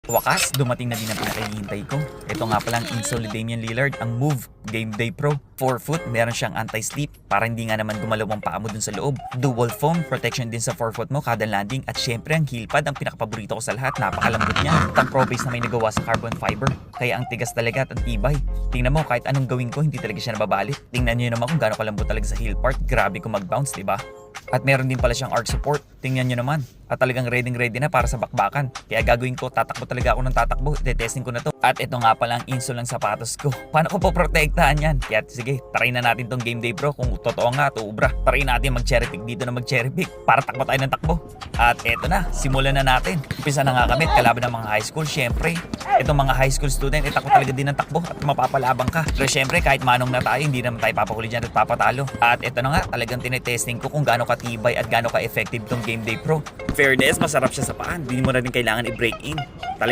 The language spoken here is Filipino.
Wakas, dumating na din ang pinakahihintay ko. Ito nga palang insole ni Damian Lillard, ang Move Game Day Pro. 4-foot, meron siyang anti-slip para hindi nga naman gumalaw ang paa mo dun sa loob. Dual foam protection din sa 4-foot mo kada landing, at syempre ang heel pad ang pinakapaborito ko sa lahat, napakalambot niya. At ang Pro Base na may nagawa sa carbon fiber, kaya ang tigas talaga at ang tibay. Tingnan mo, kahit anong gawin ko, hindi talaga siya nababalit. Tingnan niyo naman kung gaano kalambot talaga sa heel part, grabe kung mag-bounce, diba? At meron din pala siyang arch support. Tingnan nyo naman. At talagang ready na para sa bakbakan. Kaya gagawin ko, tatakbo talaga ako ng tatakbo. Testing ko na to. At ito nga pala ang insole ng sapatos ko. Paano ko po protektahan yan? Kaya sige, try na natin tong Game Day Pro. Kung totoo nga to ubra. Try natin mag-cherry pick dito na mag-cherry pick. Para takbo tayo ng takbo. At eto na, simulan na natin. Umpisa na nga kami, kalaban ng mga high school. Syempre, itong mga high school student, takbo talaga din ng takbo at mapapalabang ka. Pero syempre, kahit manong na tayo, hindi naman tayo papahuli dyan at papatalo. At eto na nga, talagang tinetesting ko kung gaano katibay at gaano ka-effective tong Game Day Pro. Fairness, masarap siya sa paan. Hindi mo na din kailangan i-break in. Talagang